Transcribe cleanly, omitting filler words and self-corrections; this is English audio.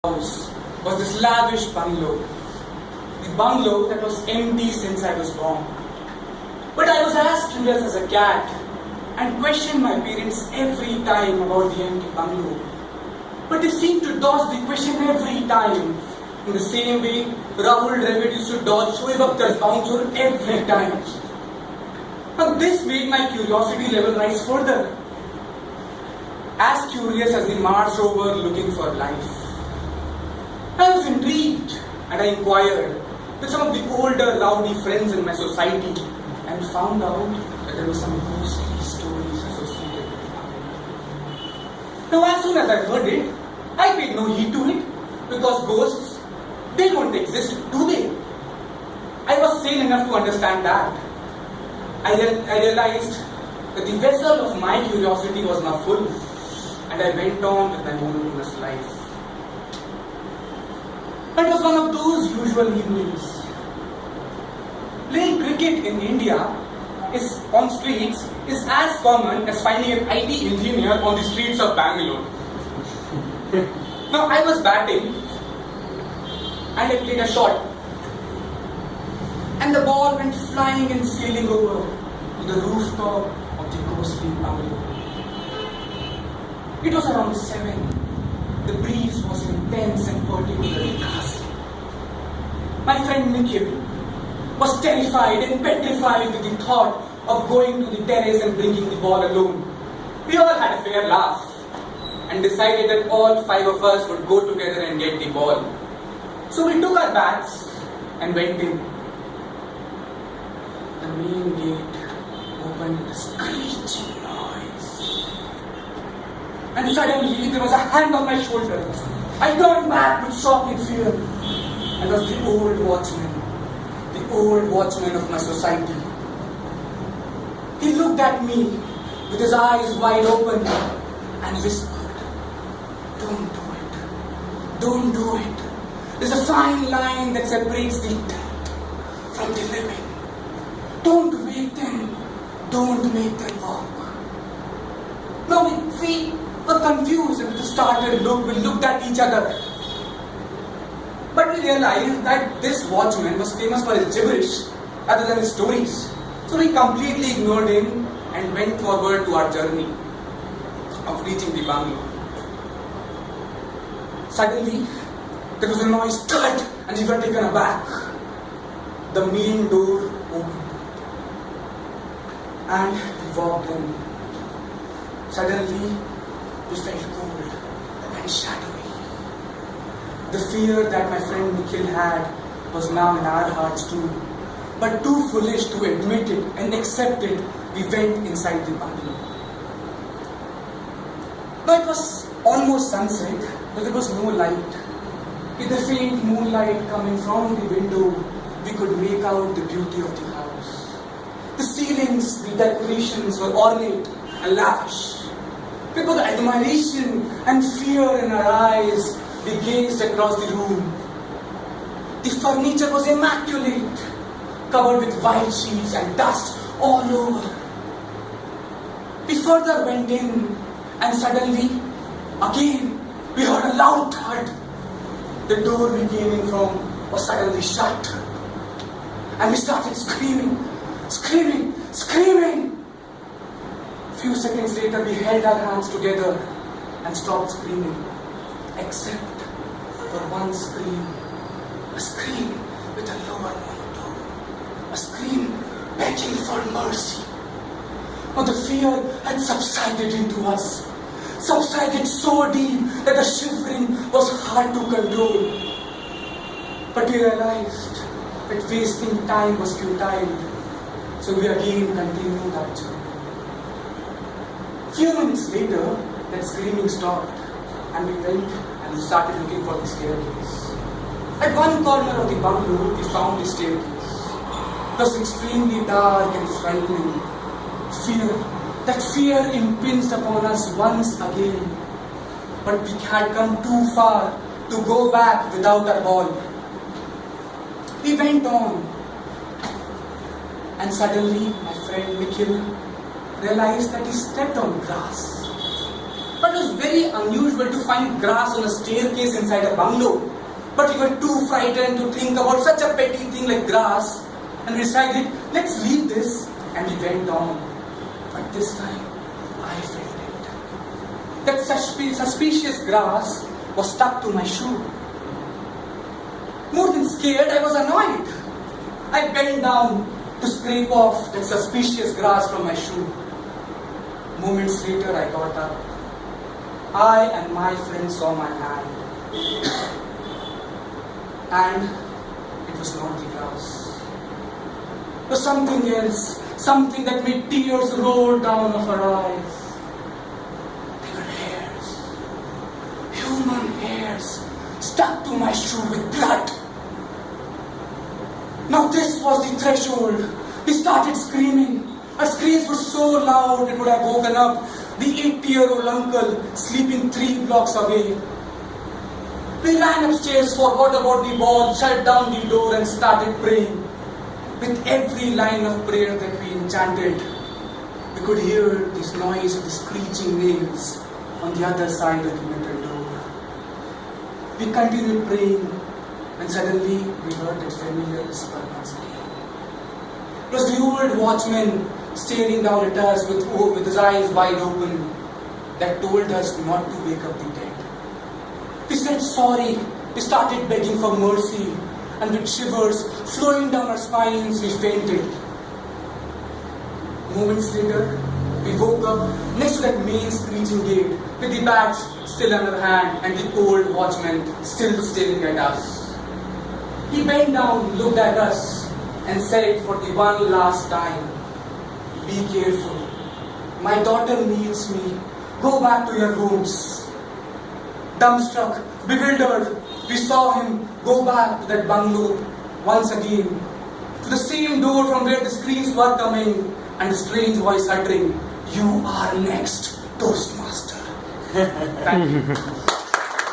house was this lavish bungalow. The bungalow that was empty since I was born. But I was as curious as a cat and questioned my parents every time about the empty bungalow. But they seemed to dodge the question every time. In the same way, Rahul Dravid used to dodge Shoaib Akhtar's bouncer every time. Now this made my curiosity level rise further. As curious as the Mars rover looking for life. I was intrigued and I inquired with some of the older rowdy friends in my society and found out that there were some ghostly stories associated with it. Now as soon as I heard it, I paid no heed to it because ghosts, they don't exist, do they? I was sane enough to understand that. I realized that the vessel of my curiosity was now full and I went on with my monotonous life. It was one of those usual evenings. Playing cricket in India on streets is as common as finding an IT engineer on the streets of Bangalore. Now I was batting and I played a shot and the ball went flying and sailing over to the rooftop of the ghostly bungalow. It was around 7. The breeze was intense and particularly ghastly. My friend Nikhil was terrified and petrified with the thought of going to the terrace and bringing the ball alone. We all had a fair laugh and decided that all 5 of us would go together and get the ball. So we took our bats and went in. The main gate opened with a screeching noise. And suddenly there was a hand on my shoulder. I turned back with shock and fear. And it was the old watchman of my society. He looked at me with his eyes wide open and whispered, "Don't do it. Don't do it. There's a fine line that separates the dead from the living. Don't wake them. Don't make them walk." Now we were confused and with a startled look, we looked at each other. But we realized that this watchman was famous for his gibberish rather than his stories. So we completely ignored him and went forward to our journey of reaching the bungalow. Suddenly, there was a noise, thud, and we were taken aback. The main door opened and we walked in. Suddenly, we felt cold and shadowy. The fear that my friend Nikhil had was now in our hearts too. But too foolish to admit it and accept it, we went inside the bungalow. Now it was almost sunset, but there was no light. With the faint moonlight coming from the window, we could make out the beauty of the house. The ceilings, the decorations were ornate and lavish. With both admiration and fear in our eyes, we gazed across the room. The furniture was immaculate, covered with white sheets and dust all over. We further went in and suddenly, again, we heard a loud thud. The door we came in from was suddenly shut. And we started screaming. Few seconds later, we held our hands together and stopped screaming. Except for one scream. A scream with a lower monotone. A scream begging for mercy. But the fear had subsided into us. Subsided so deep that the shivering was hard to control. But we realized that wasting time was futile. So we again continued our journey. Few minutes later, that screaming stopped and we went and we started looking for the staircase. At one corner of the bungalow, we found the staircase. It was extremely dark and frightening. That fear impinged upon us once again. But we had come too far to go back without our ball. We went on. And suddenly, my friend Nikhil realized that he stepped on grass. But it was very unusual to find grass on a staircase inside a bungalow. But we were too frightened to think about such a petty thing like grass, and we decided, let's leave this, and we went down. But this time, I felt it. That suspicious grass was stuck to my shoe. More than scared, I was annoyed. I bent down to scrape off that suspicious grass from my shoe. Moments later, I got up. I and my friend saw my hand. And it was not the grass. It was something else, something that made tears roll down of our eyes. They were hairs, human hairs, stuck to my shoe with blood. Now this was the threshold. We started screaming. Our screams were so loud it would have woken up the 80-year-old uncle sleeping 3 blocks away. We ran upstairs, forgot about the ball, shut down the door and started praying. With every line of prayer that we enchanted, we could hear this noise of the screeching nails on the other side of the metal door. We continued praying when suddenly we heard that familiar whisper once again. It was the old watchman staring down at us with his eyes wide open that told us not to wake up the dead. We said sorry. We started begging for mercy, and with shivers flowing down our spines, we fainted. Moments later, we woke up next to that main screeching gate with the bats still in our hand and the old watchman still staring at us. He bent down, looked at us, and said for the one last time, "Be careful. My daughter needs me. Go back to your rooms." Dumbstruck, bewildered, we saw him go back to that bungalow once again, to the same door from where the screams were coming and the strange voice uttering, "You are next, Toastmaster." Thank you.